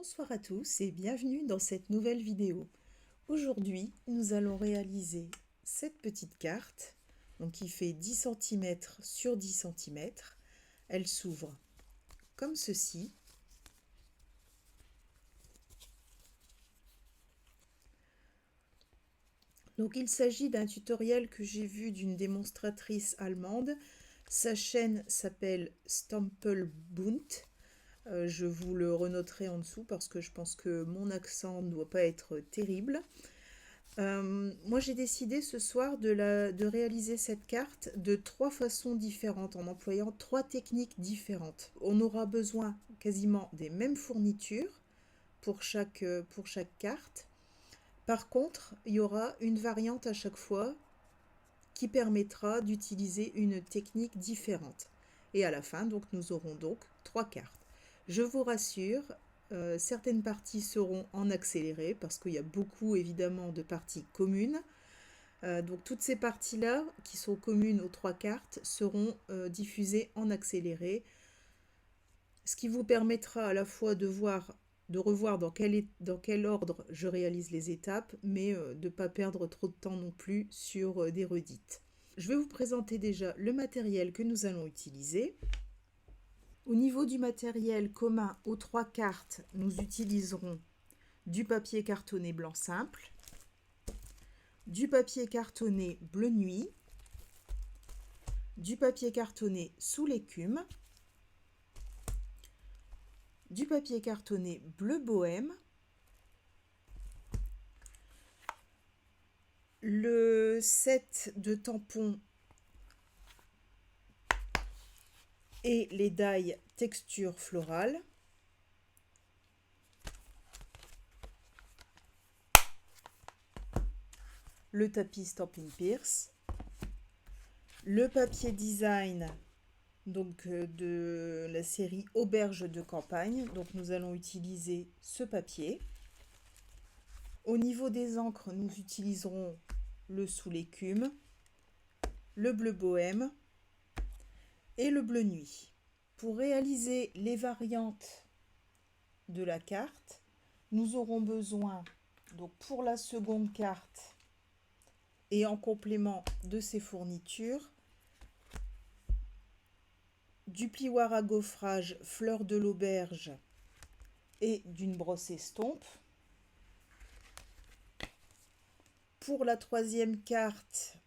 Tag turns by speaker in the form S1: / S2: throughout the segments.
S1: Bonsoir à tous et bienvenue dans cette nouvelle vidéo. Aujourd'hui, nous allons réaliser cette petite carte qui fait 10 cm sur 10 cm. Elle s'ouvre comme ceci. Donc il s'agit d'un tutoriel que j'ai vu d'une démonstratrice allemande. Sa chaîne s'appelle Stempelbund. Je vous le renoterai en dessous parce que je pense que mon accent ne doit pas être terrible. Moi j'ai décidé ce soir de réaliser cette carte de 3 façons différentes en employant 3 techniques différentes. On aura besoin quasiment des mêmes fournitures pour chaque carte. Par contre, il y aura une variante à chaque fois qui permettra d'utiliser une technique différente. Et à la fin, donc, nous aurons donc 3 cartes. Je vous rassure, certaines parties seront en accéléré parce qu'il y a beaucoup évidemment de parties communes. Donc toutes ces parties-là qui sont communes aux 3 cartes seront diffusées en accéléré, ce qui vous permettra à la fois de revoir dans quel ordre je réalise les étapes, mais de ne pas perdre trop de temps non plus sur des redites. Je vais vous présenter déjà le matériel que nous allons utiliser. Au niveau du matériel commun aux 3 cartes, nous utiliserons du papier cartonné blanc simple, du papier cartonné bleu nuit, du papier cartonné sous l'écume, du papier cartonné bleu bohème, le set de tampons et les die texture florale, le tapis Stampin' Pierce, le papier design donc de la série Auberge de campagne. Donc nous allons utiliser ce papier. Au niveau des encres, nous utiliserons le sous l'écume, le bleu bohème et le bleu nuit. Pour réaliser les variantes de la carte, nous aurons besoin, donc pour la seconde carte et en complément de ces fournitures, du plioir à gaufrage fleur de l'auberge et d'une brosse estompe. Pour la troisième carte,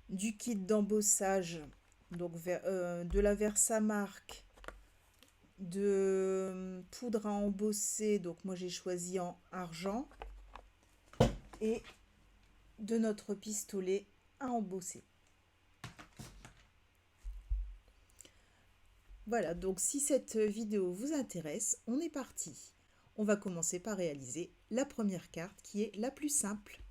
S1: du kit d'embossage, donc de la Versamark, de poudre à embosser, donc moi j'ai choisi en argent, et de notre pistolet à embosser. Voilà, donc si cette vidéo vous intéresse, on est parti. On va commencer par réaliser la première carte qui est la plus simple.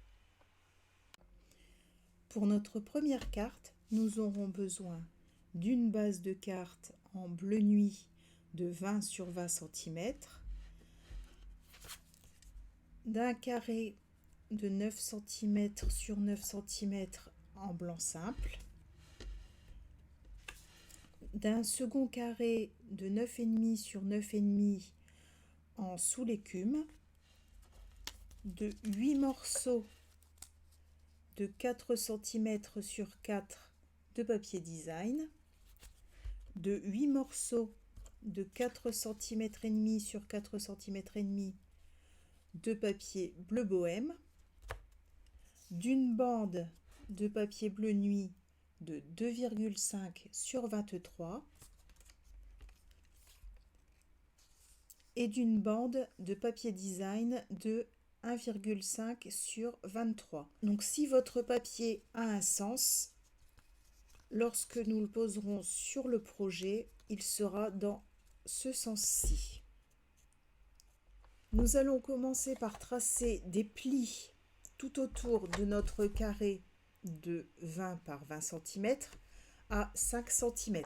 S1: Pour notre première carte, nous aurons besoin d'une base de carte en bleu nuit de 20 sur 20 cm, d'un carré de 9 cm sur 9 cm en blanc simple, d'un second carré de 9,5 sur 9,5 en sous l'écume, de 8 morceaux de 4 cm sur 4 de papier design, de 8 morceaux de 4 cm et demi sur 4 cm et demi de papier bleu bohème, d'une bande de papier bleu nuit de 2,5 sur 23 et d'une bande de papier design de 1,5 sur 23. Donc si votre papier a un sens, lorsque nous le poserons sur le projet, il sera dans ce sens-ci. Nous allons commencer par tracer des plis tout autour de notre carré de 20 par 20 cm à 5 cm.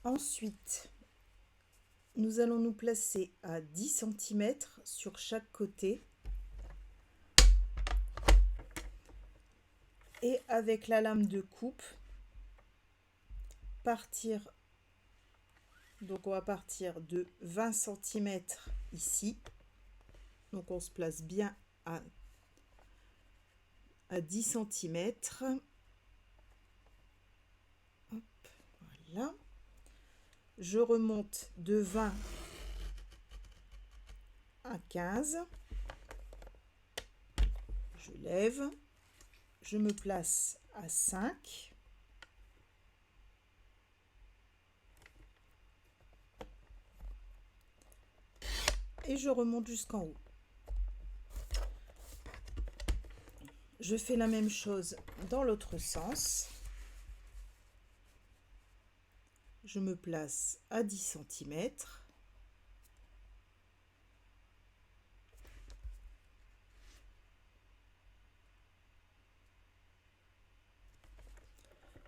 S1: Ensuite, nous allons nous placer à 10 cm sur chaque côté. Et avec la lame de coupe, partir. Donc on va partir de 20 cm ici. Donc on se place bien à 10 cm. Hop, voilà. Je remonte de 20 à 15. Je lève. Je me place à 5. Et je remonte jusqu'en haut. Je fais la même chose dans l'autre sens. Je me place à 10 cm.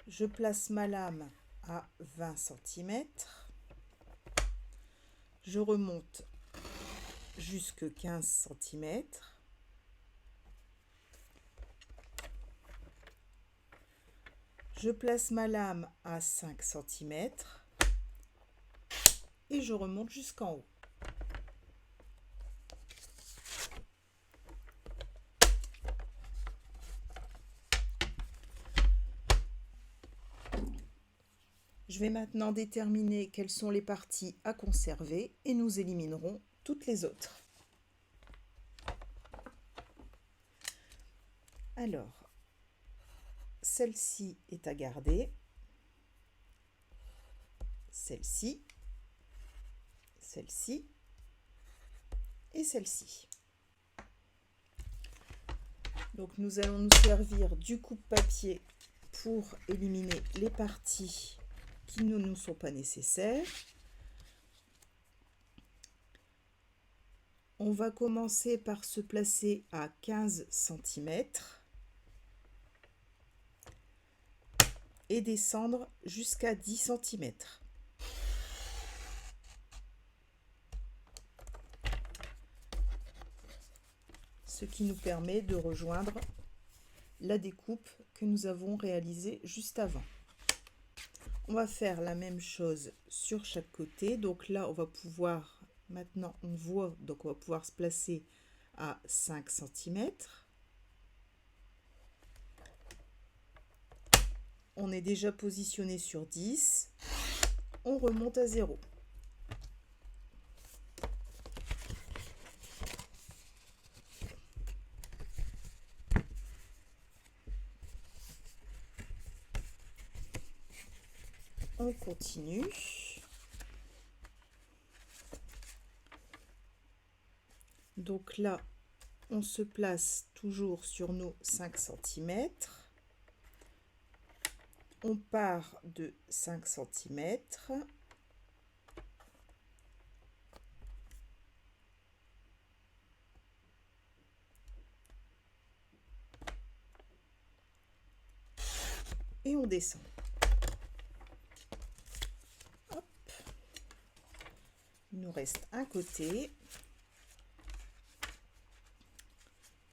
S1: Je place ma lame à 20 cm. Je remonte jusque 15 cm. Je place ma lame à 5 cm et je remonte jusqu'en haut. Je vais maintenant déterminer quelles sont les parties à conserver et nous éliminerons toutes les autres. Alors, celle-ci est à garder, celle-ci, celle-ci et celle-ci. Donc nous allons nous servir du coupe-papier pour éliminer les parties qui ne nous sont pas nécessaires. On va commencer par se placer à 15 cm et descendre jusqu'à 10 cm. Ce qui nous permet de rejoindre la découpe que nous avons réalisée juste avant. On va faire la même chose sur chaque côté. Donc là, on va pouvoir, maintenant on voit, donc on va pouvoir se placer à 5 cm. On est déjà positionné sur 10. On remonte à 0. On continue. Donc là, on se place toujours sur nos 5 cm. On part de 5 cm. Et on descend. Hop. Il nous reste un côté.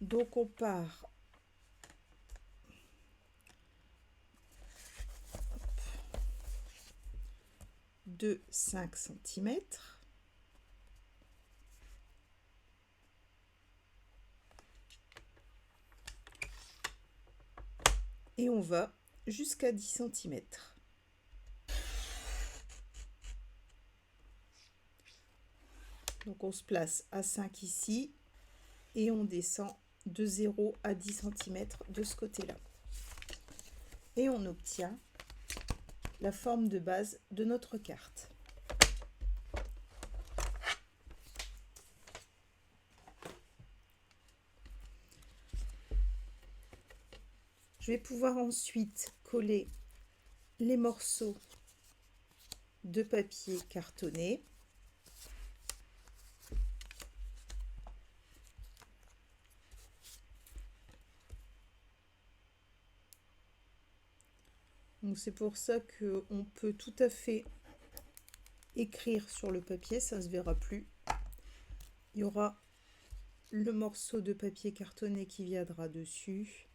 S1: Donc on part de 5 cm. Et on va jusqu'à 10 cm. Donc on se place à 5 ici et on descend de 0 à 10 cm de ce côté-là. Et on obtient la forme de base de notre carte. Je vais pouvoir ensuite coller les morceaux de papier cartonné. Donc c'est pour ça qu'on peut tout à fait écrire sur le papier, ça ne se verra plus. Il y aura le morceau de papier cartonné qui viendra dessus.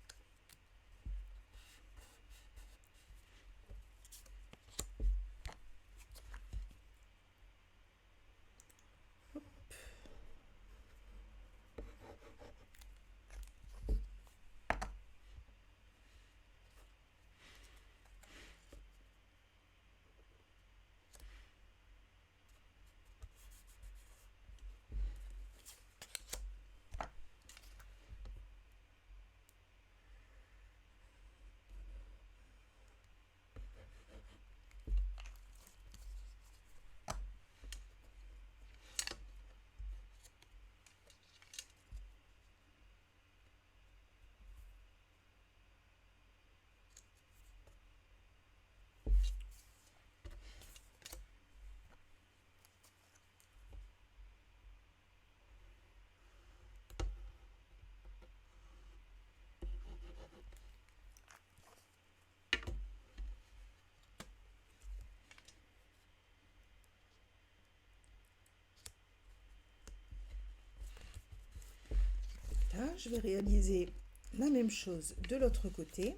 S1: Là, je vais réaliser la même chose de l'autre côté.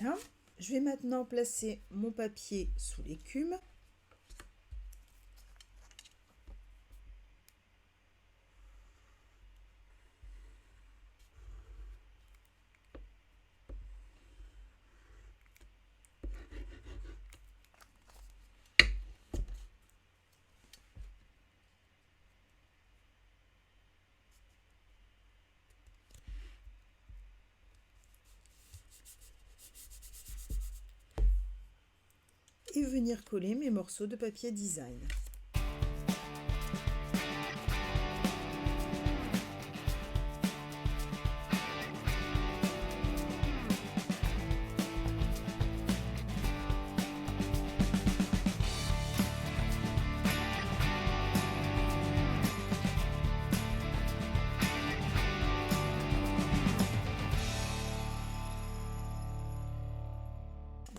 S1: Voilà. Je vais maintenant placer mon papier sous l'écume. Et venir coller mes morceaux de papier design.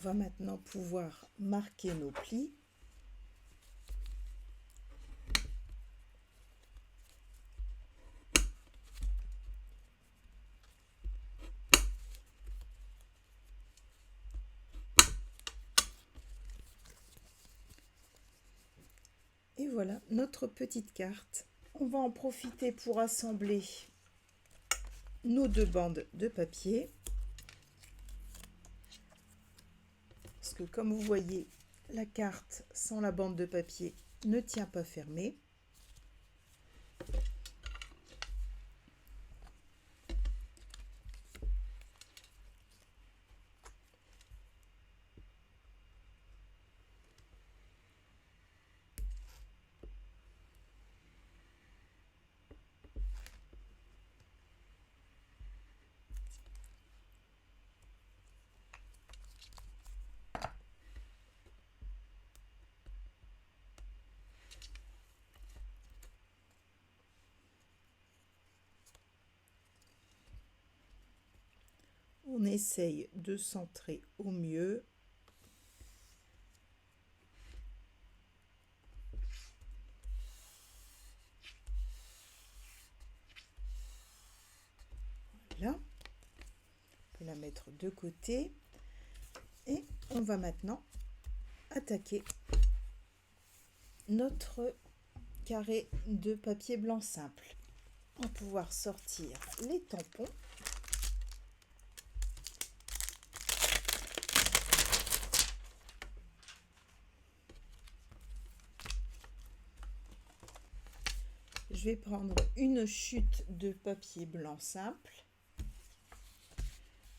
S1: On va maintenant pouvoir marquer nos plis. Et voilà notre petite carte. On va en profiter pour assembler nos deux bandes de papier. Parce que comme vous voyez, la carte sans la bande de papier ne tient pas fermée. On essaye de centrer au mieux. Voilà. On peut la mettre de côté. Et on va maintenant attaquer notre carré de papier blanc simple. On va pouvoir sortir les tampons. Je vais prendre une chute de papier blanc simple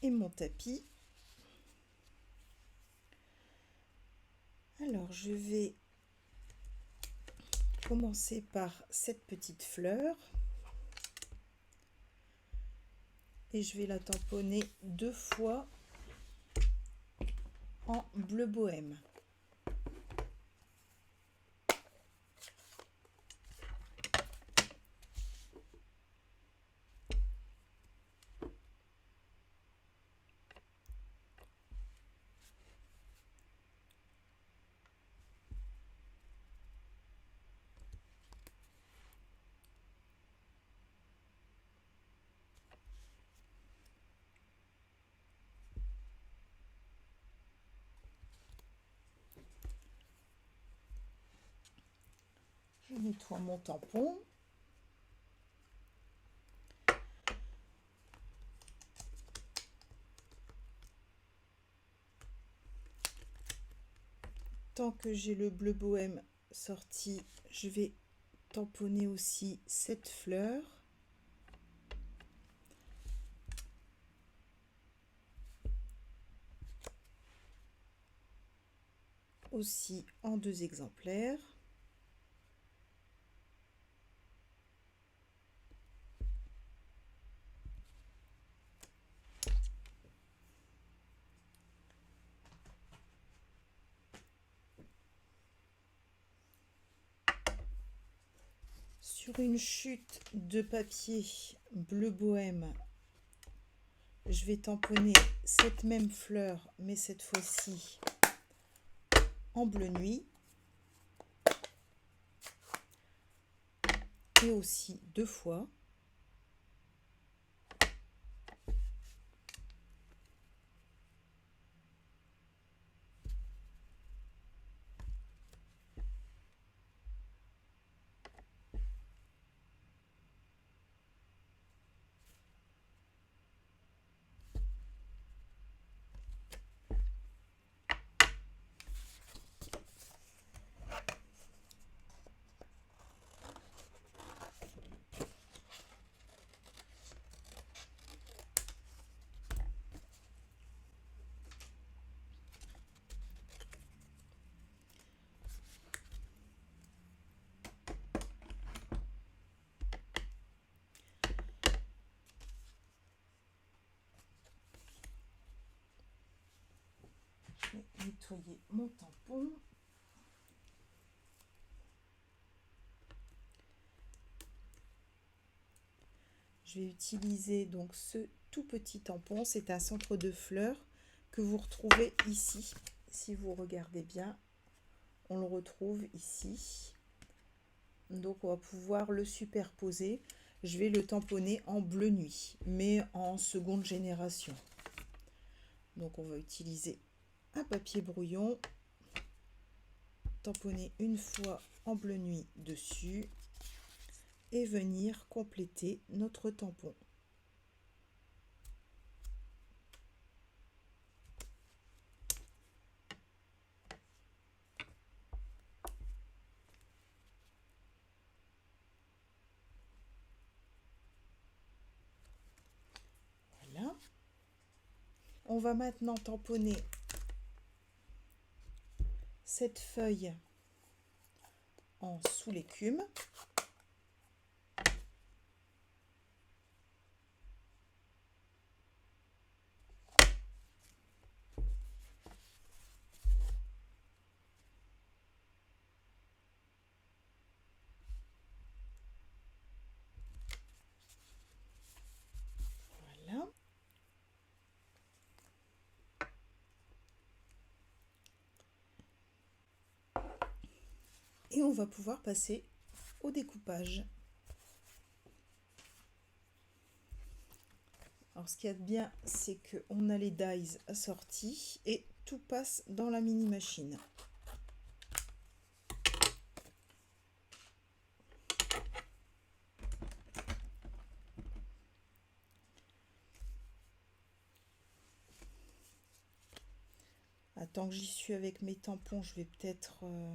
S1: et mon tapis. Alors, je vais commencer par cette petite fleur et je vais la tamponner 2 fois en bleu bohème. Je nettoie mon tampon. Tant que j'ai le bleu bohème sorti, je vais tamponner aussi cette fleur. Aussi en 2 exemplaires. Sur une chute de papier bleu bohème, je vais tamponner cette même fleur, mais cette fois-ci en bleu nuit. Et aussi 2 fois. Je vais nettoyer mon tampon. Je vais utiliser donc ce tout petit tampon. C'est un centre de fleurs que vous retrouvez ici. Si vous regardez bien, on le retrouve ici. Donc on va pouvoir le superposer. Je vais le tamponner en bleu nuit, mais en seconde génération. Donc on va utiliser un papier brouillon, tamponner une fois en bleu nuit dessus et venir compléter notre tampon. Voilà. On va maintenant tamponner cette feuille en sous l'écume. Voilà. Et on va pouvoir passer au découpage. Alors ce qu'il y a de bien, c'est qu'on a les dies assortis et tout passe dans la mini machine. Tant que j'y suis avec mes tampons, je vais peut-être hop.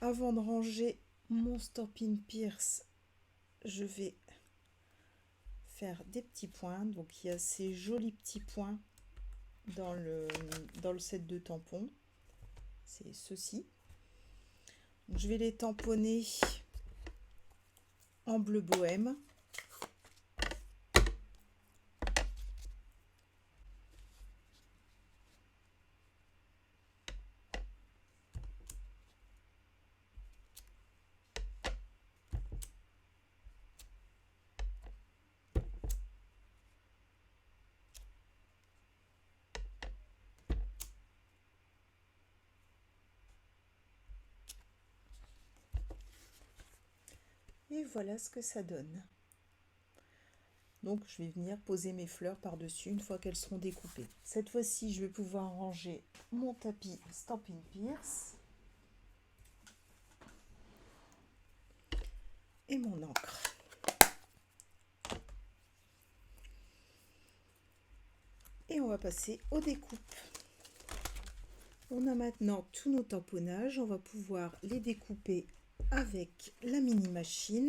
S1: Avant de ranger mon Stampin' Pierce, je vais faire des petits points. Donc il y a ces jolis petits points dans le set de tampons. C'est ceux-ci. Je vais les tamponner en bleu bohème. Et voilà ce que ça donne. Donc je vais venir poser mes fleurs par-dessus une fois qu'elles seront découpées. Cette fois-ci, je vais pouvoir ranger mon tapis Stampin' Pierce et mon encre. Et on va passer aux découpes. On a maintenant tous nos tamponnages. On va pouvoir les découper avec la mini machine.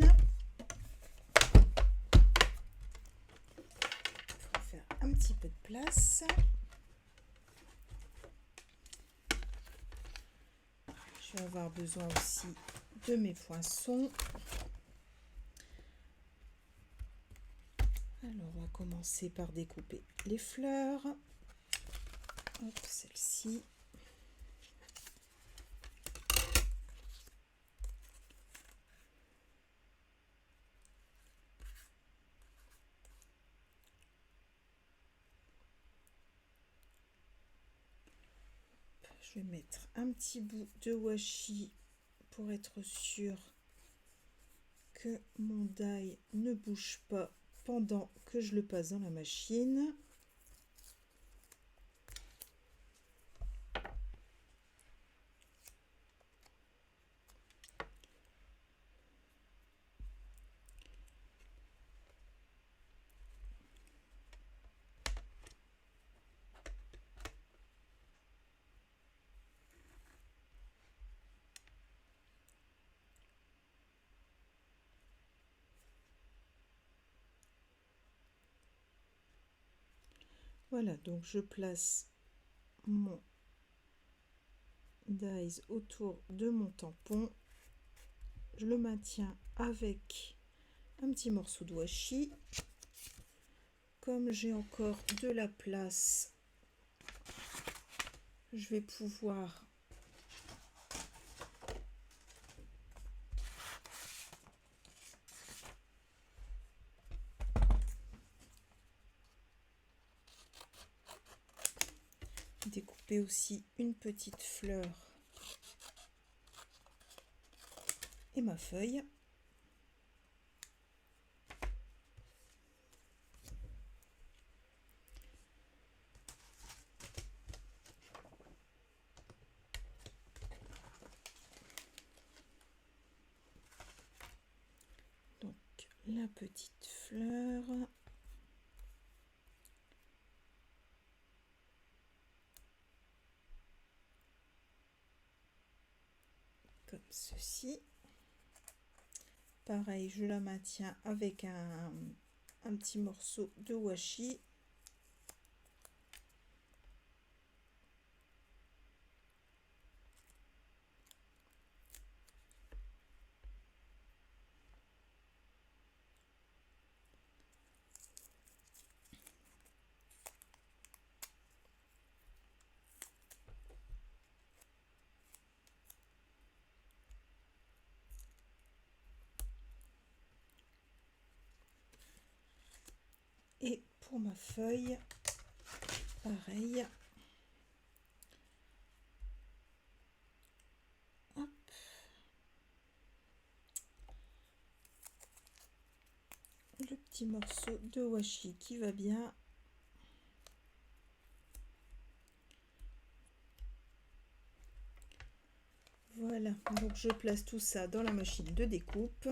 S1: Il faut faire un petit peu de place. Je vais avoir besoin aussi de mes poinçons. Alors on va commencer par découper les fleurs. Hop, celle-ci. Je vais mettre un petit bout de washi pour être sûr que mon die ne bouge pas pendant que je le passe dans la machine. Voilà, donc je place mon dies autour de mon tampon. Je le maintiens avec un petit morceau de washi. Comme j'ai encore de la place, je vais pouvoir découper aussi une petite fleur et ma feuille. Donc la petite fleur. Comme ceci. Pareil, je la maintiens avec un petit morceau de washi. Et pour ma feuille, pareil. Hop. Le petit morceau de washi qui va bien. Voilà, donc je place tout ça dans la machine de découpe.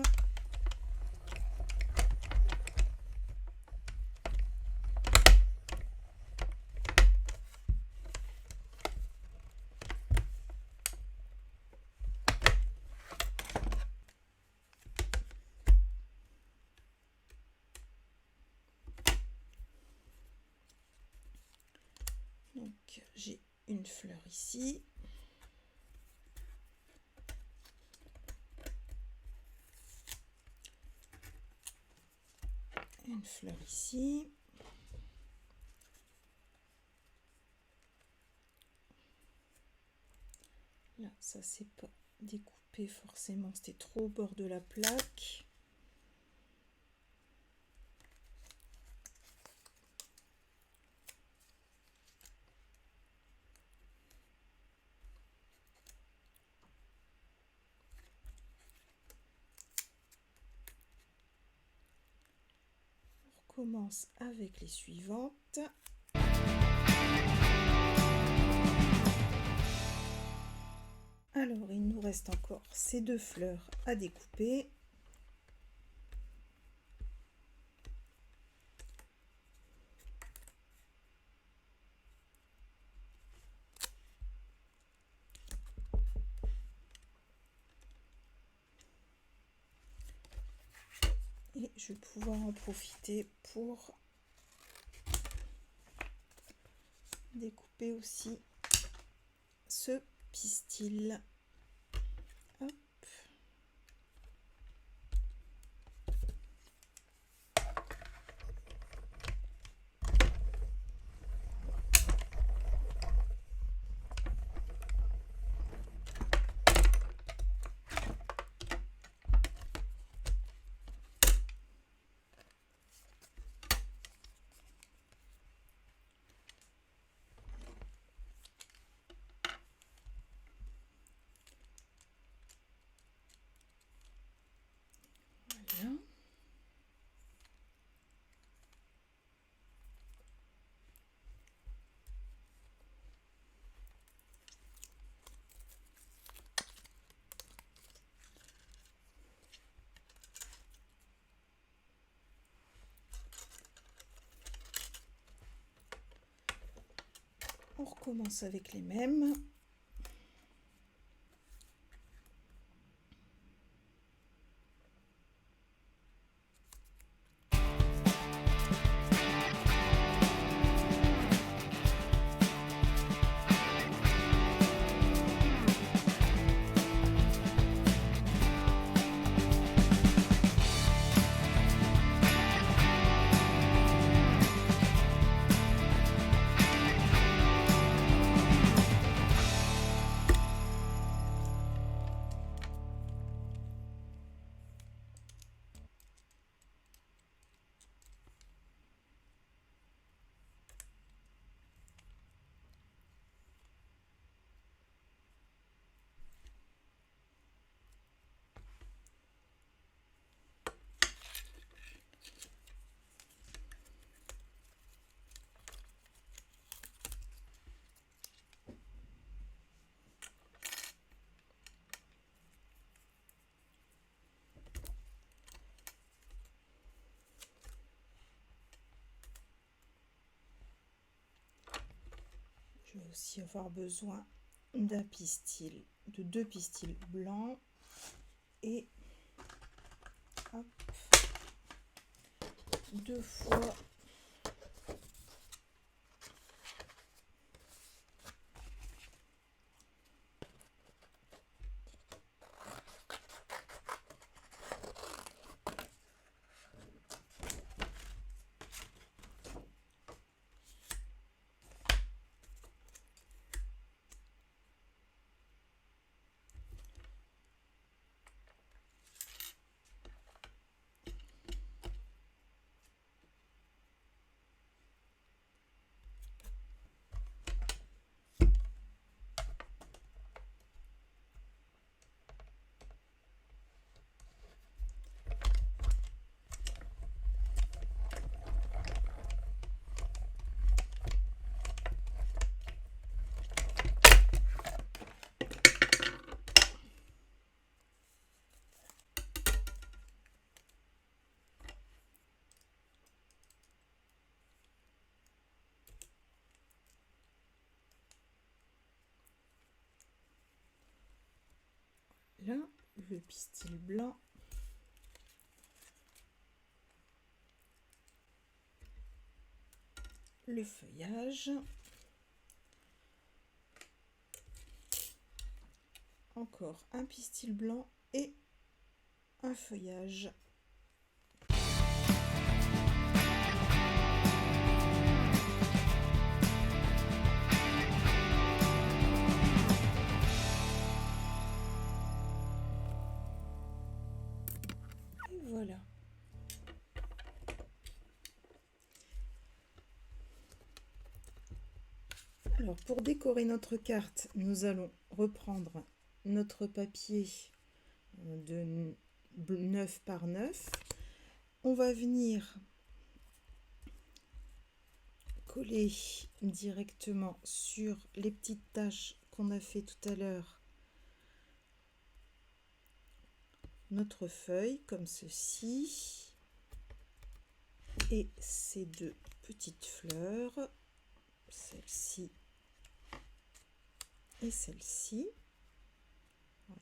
S1: Donc j'ai une fleur ici. Une fleur ici. Là, ça c'est pas découpé forcément, c'était trop au bord de la plaque. On recommence avec les suivantes. Alors, il nous reste encore ces deux fleurs à découper. Et je vais pouvoir en profiter pour découper aussi ce pistil. Hop. Voilà. On recommence avec les mêmes. Je vais aussi avoir besoin d'un pistil, de deux pistils blancs et hop, deux fois le pistil blanc. Le feuillage. Encore un pistil blanc et un feuillage. Et voilà. Alors pour décorer notre carte, nous allons reprendre notre papier de 9 par 9. On va venir coller directement sur les petites taches qu'on a fait tout à l'heure notre feuille comme ceci et ces deux petites fleurs, celle-ci et celle-ci.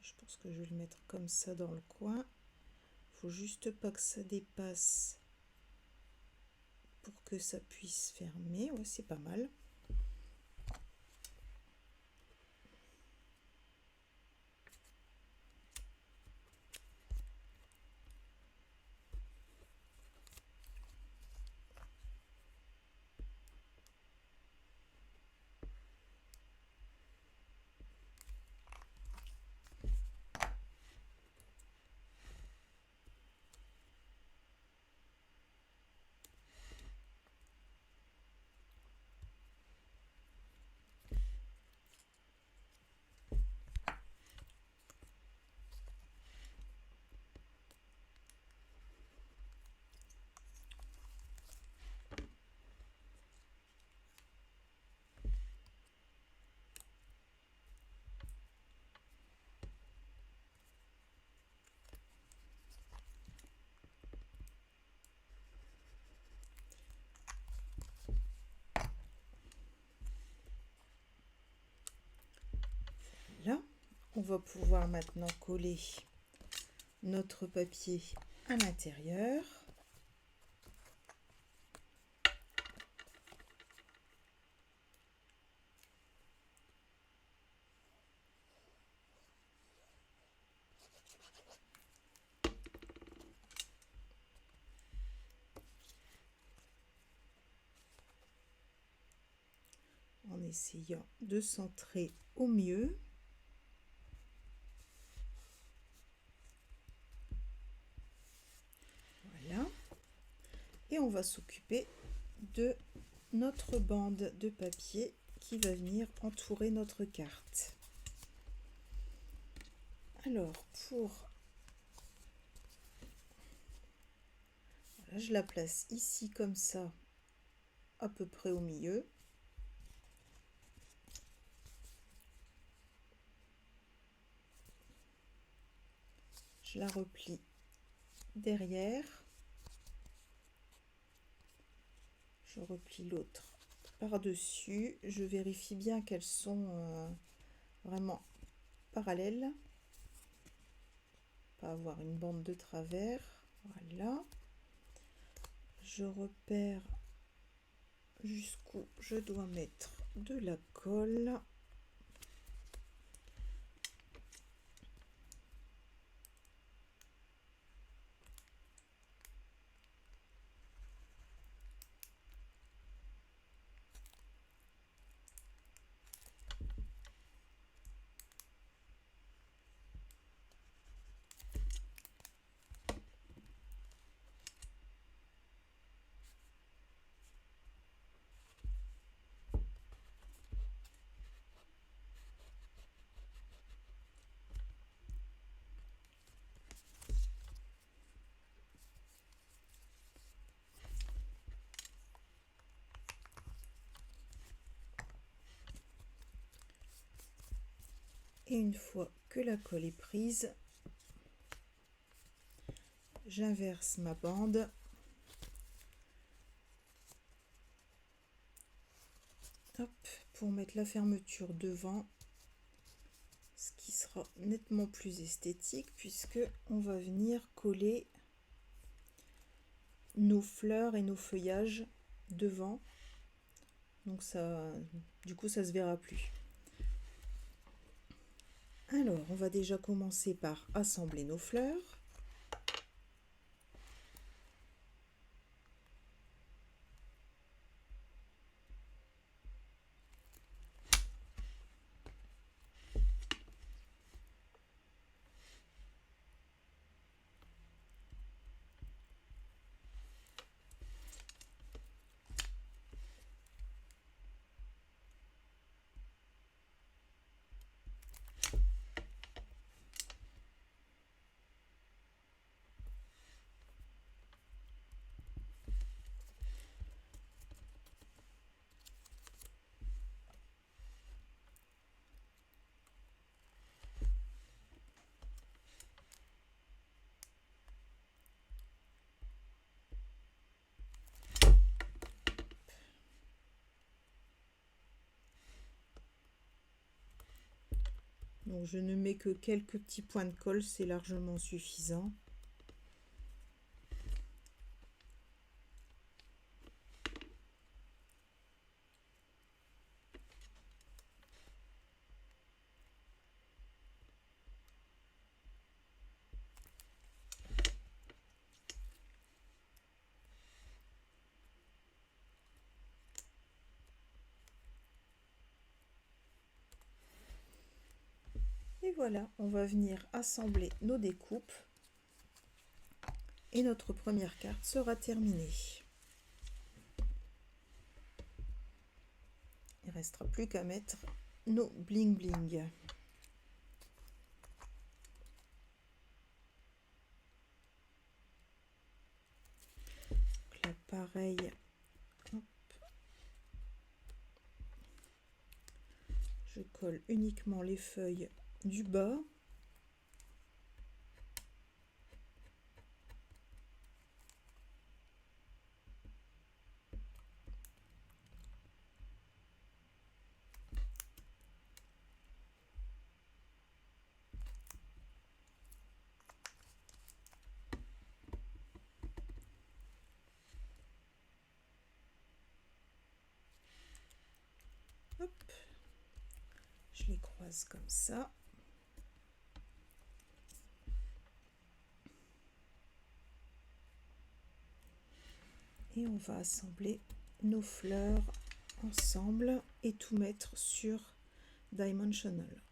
S1: Je pense que je vais le mettre comme ça dans le coin. Il faut juste pas que ça dépasse pour que ça puisse fermer. Ouais, c'est pas mal. Là, on va pouvoir maintenant coller notre papier à l'intérieur. En essayant de centrer au mieux. Voilà. Et on va s'occuper de notre bande de papier qui va venir entourer notre carte. Alors, voilà, je la place ici comme ça, à peu près au milieu. Je la replie derrière. Je replie l'autre par-dessus. Je vérifie bien qu'elles sont vraiment parallèles. Pas avoir une bande de travers. Voilà. Je repère jusqu'où je dois mettre de la colle. Et une fois que la colle est prise, j'inverse ma bande. Hop, pour mettre la fermeture devant, ce qui sera nettement plus esthétique puisque on va venir coller nos fleurs et nos feuillages devant. Donc ça, du coup, ça se verra plus. Alors, on va déjà commencer par assembler nos fleurs. Donc je ne mets que quelques petits points de colle, c'est largement suffisant. Et voilà, on va venir assembler nos découpes et notre première carte sera terminée. Il ne restera plus qu'à mettre nos bling bling. Là, pareil, hop. Je colle uniquement les feuilles du bas. Hop. Je les croise comme ça. Et on va assembler nos fleurs ensemble et tout mettre sur Dimensional.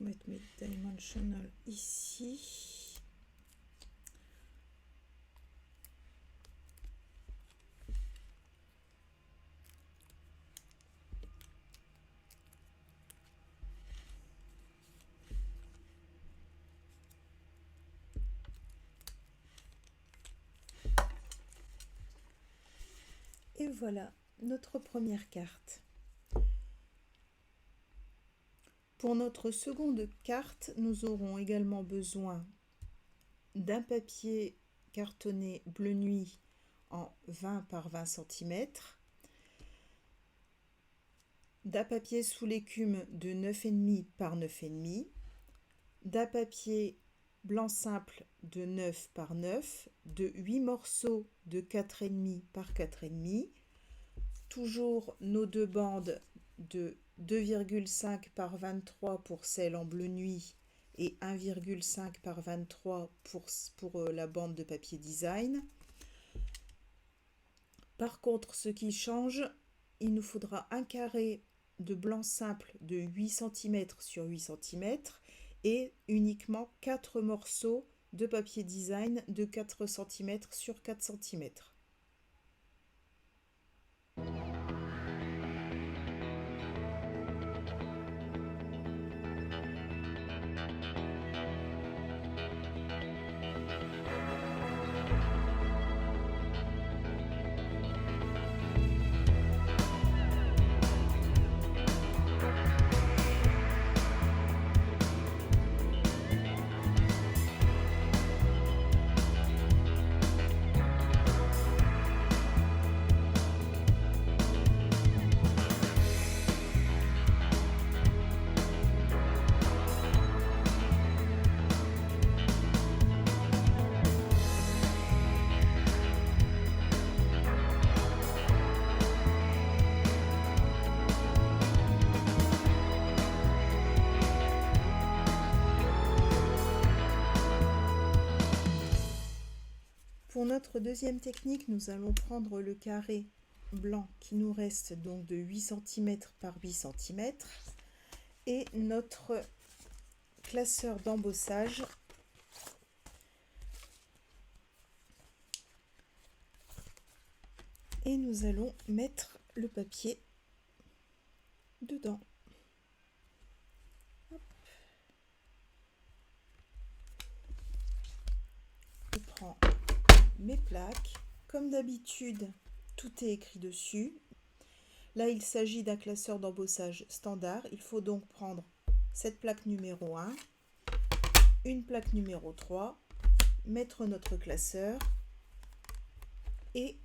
S1: Mettre mes Dimensional ici. Et voilà notre première carte. Pour notre seconde carte, nous aurons également besoin d'un papier cartonné bleu nuit en 20 par 20 cm, d'un papier sous l'écume de 9,5 par 9,5, d'un papier blanc simple de 9 par 9, de 8 morceaux de 4,5 par 4,5, toujours nos deux bandes de 2,5 par 23 pour celle en bleu nuit et 1,5 par 23 pour la bande de papier design. Par contre, ce qui change, il nous faudra un carré de blanc simple de 8 cm sur 8 cm et uniquement 4 morceaux de papier design de 4 cm sur 4 cm. Pour notre deuxième technique, nous allons prendre le carré blanc qui nous reste donc de 8 cm par 8 cm et notre classeur d'embossage et nous allons mettre le papier dedans. Hop. Je prends mes plaques. Comme d'habitude, tout est écrit dessus. Là, il s'agit d'un classeur d'embossage standard. Il faut donc prendre cette plaque numéro 1, une plaque numéro 3, mettre notre classeur et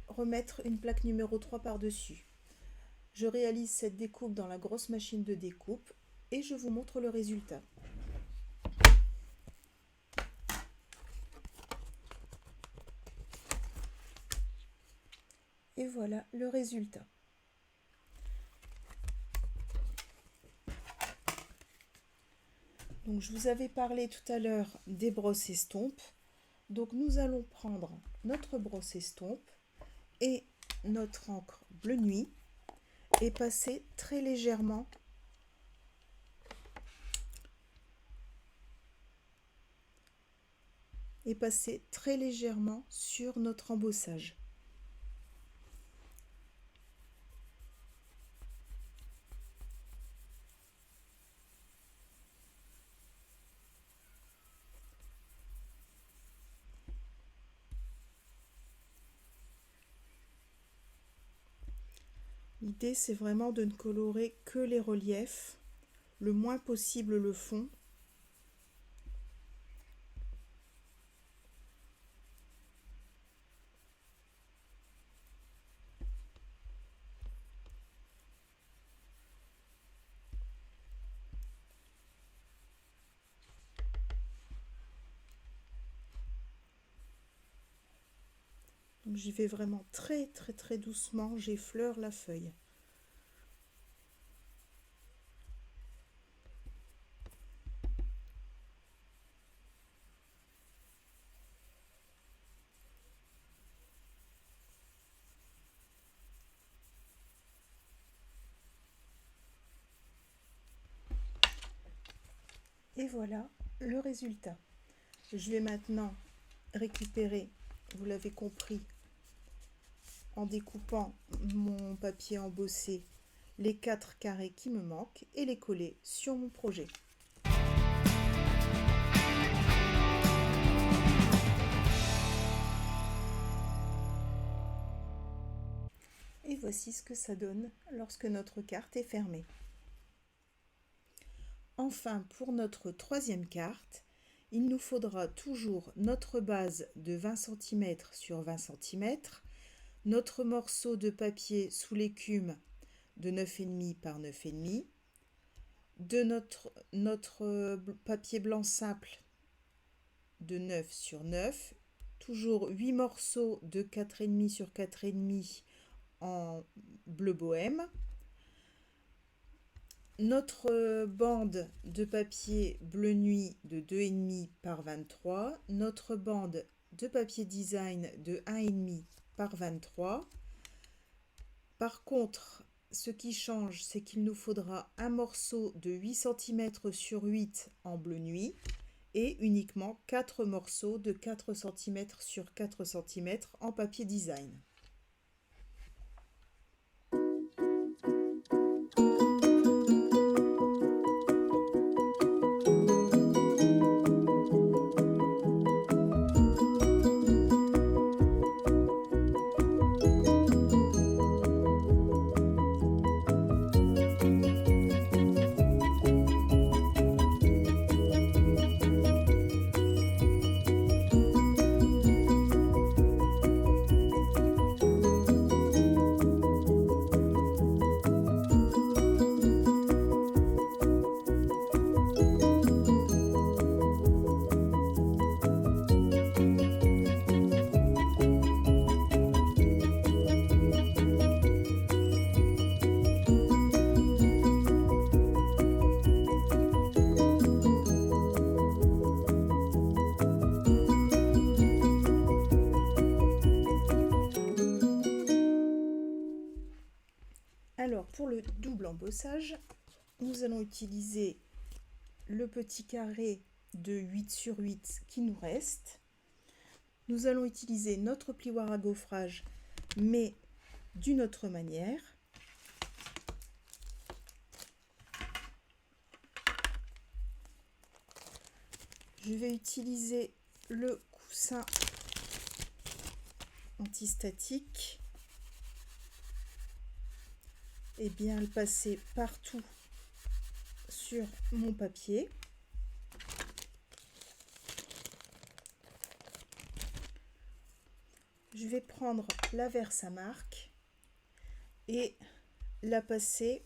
S1: remettre une plaque numéro 3 par-dessus. Je réalise cette découpe dans la grosse machine de découpe et je vous montre le résultat. Et voilà le résultat. Donc, je vous avais parlé tout à l'heure des brosses estompes. Donc nous allons prendre notre brosse estompe et notre encre bleu nuit et passer très légèrement sur notre embossage. L'idée, c'est vraiment de ne colorer que les reliefs, le moins possible le fond. Donc j'y vais vraiment très doucement, j'effleure la feuille. Et voilà le résultat. Je vais maintenant récupérer, vous l'avez compris, en découpant mon papier embossé, les 4 carrés qui me manquent et les coller sur mon projet. Et voici ce que ça donne lorsque notre carte est fermée. Enfin, pour notre troisième carte, il nous faudra toujours notre base de 20 cm sur 20 cm, notre morceau de papier sous l'écume de 9,5 par 9,5, de notre papier blanc simple de 9 sur 9, toujours 8 morceaux de 4,5 sur 4,5 en bleu bohème, notre bande de papier bleu nuit de 2,5 par 23, notre bande de papier design de 1,5 par 23. Par contre, ce qui change, c'est qu'il nous faudra un morceau de 8 cm sur 8 en bleu nuit et uniquement 4 morceaux de 4 cm sur 4 cm en papier design. Alors, pour le double embossage, nous allons utiliser le petit carré de 8 sur 8 qui nous reste. Nous allons utiliser notre plioir à gaufrage, mais d'une autre manière. Je vais utiliser le coussin antistatique et bien le passer partout sur mon papier. Je vais prendre la Versamark et la passer,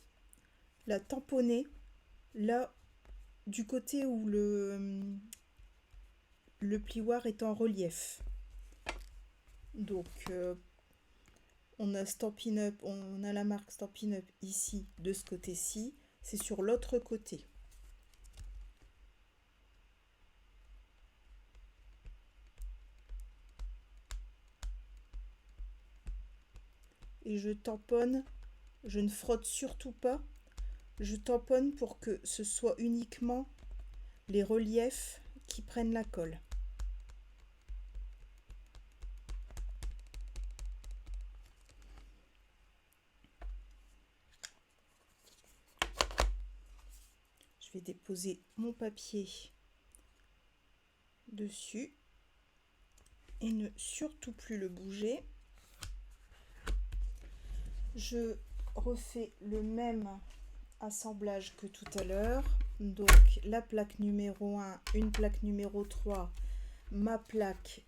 S1: la tamponner là du côté où le plioir est en relief. Donc on a Stampin' Up, on a la marque Stampin' Up ici de ce côté-ci, c'est sur l'autre côté. Et je tamponne, je ne frotte surtout pas, je tamponne pour que ce soit uniquement les reliefs qui prennent la colle. Je vais déposer mon papier dessus et ne surtout plus le bouger. Je refais le même assemblage que tout à l'heure. Donc la plaque numéro 1, une plaque numéro 3, ma plaque,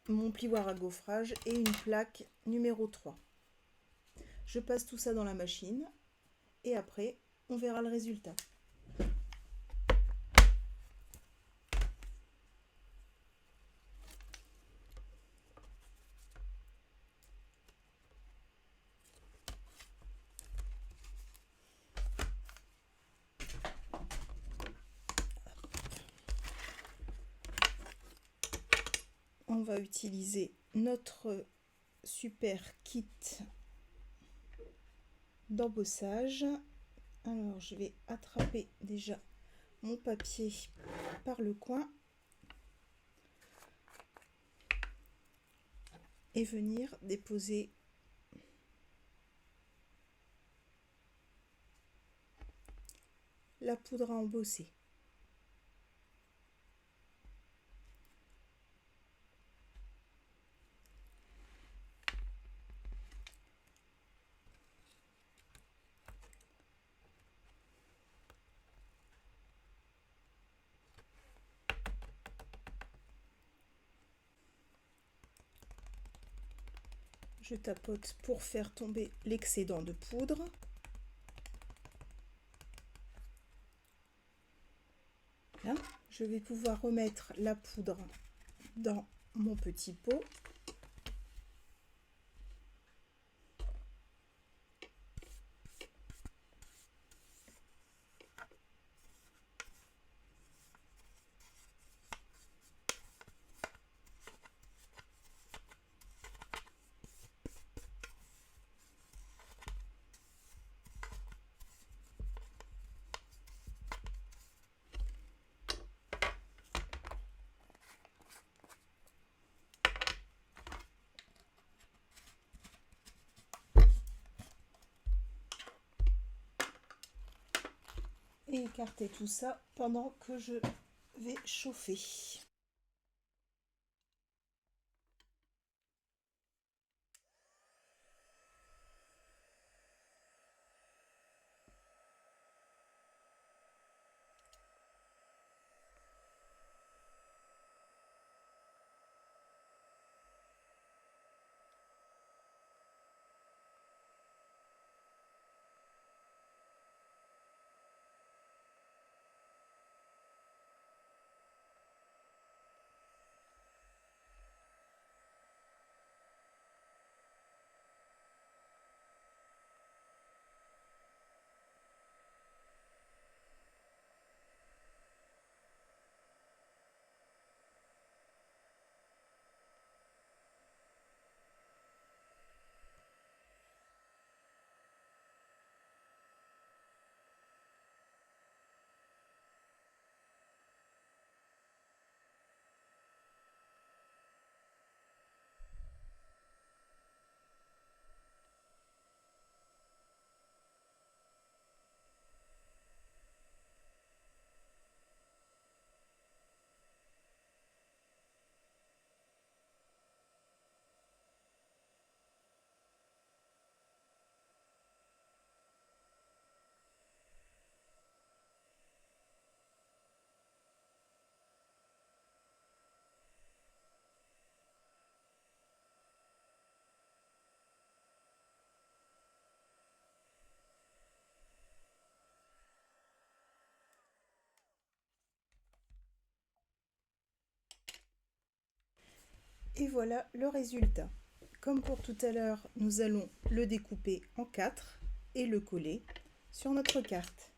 S1: mon plioir à gaufrage et une plaque numéro 3. Je passe tout ça dans la machine et après on verra le résultat. On va utiliser notre super kit d'embossage. Alors je vais attraper déjà mon papier par le coin et venir déposer la poudre à embosser. Je tapote pour faire tomber l'excédent de poudre. Là, je vais pouvoir remettre la poudre dans mon petit pot. Et écarter tout ça pendant que je vais chauffer. Et voilà le résultat. Comme pour tout à l'heure, nous allons le découper en 4 et le coller sur notre carte.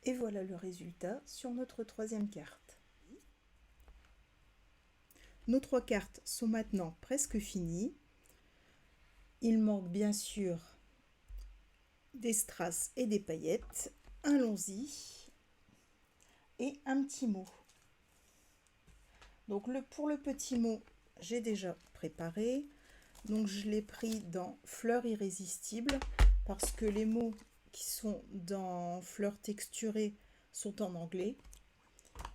S1: Et voilà le résultat sur notre troisième carte. Nos 3 cartes sont maintenant presque finies. Il manque bien sûr des strass et des paillettes. Allons-y. Et un petit mot. Donc pour le petit mot, j'ai déjà préparé. Donc je l'ai pris dans Fleurs irrésistibles parce que les mots qui sont dans Fleurs texturées sont en anglais.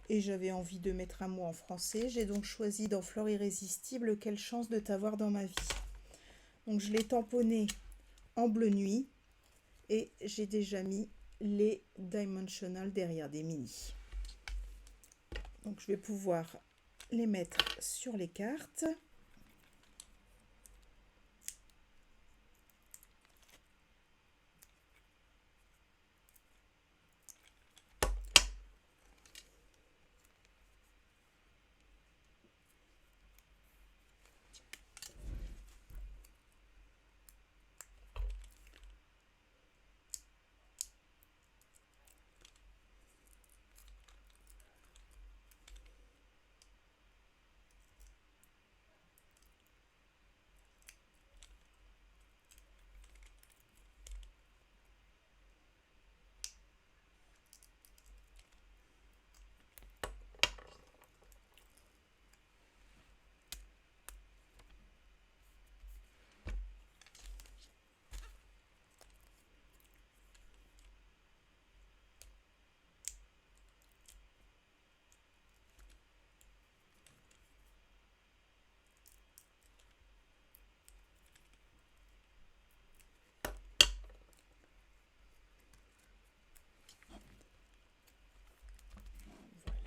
S1: Et j'avais envie de mettre un mot en français. J'ai donc choisi dans Fleurs irrésistibles, quelle chance de t'avoir dans ma vie. Donc je l'ai tamponné en bleu nuit et j'ai déjà mis les dimensional derrière des mini. Donc je vais pouvoir les mettre sur les cartes.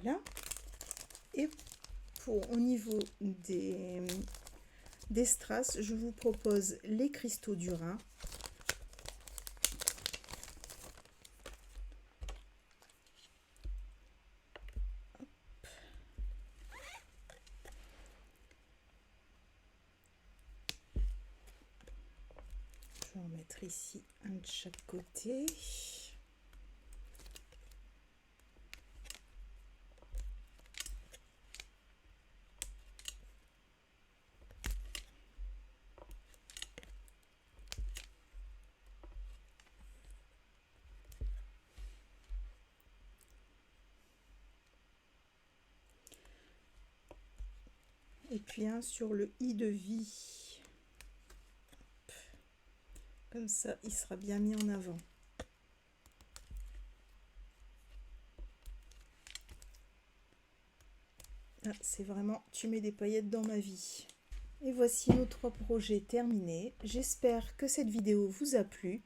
S1: Voilà. Et au niveau des strass, je vous propose les cristaux du Rhin. Je vais en mettre ici un de chaque côté. Et puis un sur le i de vie. Comme ça, il sera bien mis en avant. Ah, c'est vraiment, tu mets des paillettes dans ma vie. Et voici nos 3 projets terminés. J'espère que cette vidéo vous a plu.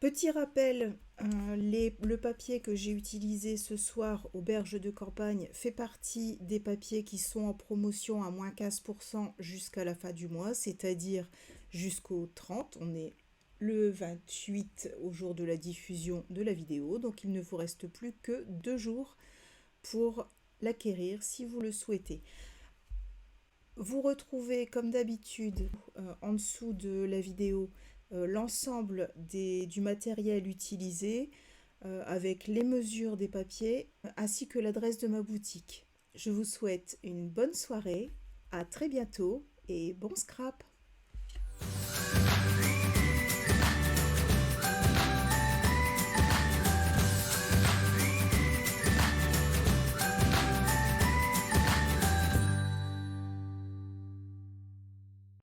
S1: Petit rappel, le papier que j'ai utilisé ce soir au Berges de Corbagne fait partie des papiers qui sont en promotion à moins 15% jusqu'à la fin du mois, c'est-à-dire jusqu'au 30. On est le 28 au jour de la diffusion de la vidéo, donc il ne vous reste plus que 2 jours pour l'acquérir si vous le souhaitez. Vous retrouvez comme d'habitude en dessous de la vidéo l'ensemble du matériel utilisé avec les mesures des papiers ainsi que l'adresse de ma boutique. Je vous souhaite une bonne soirée, à très bientôt et bon scrap!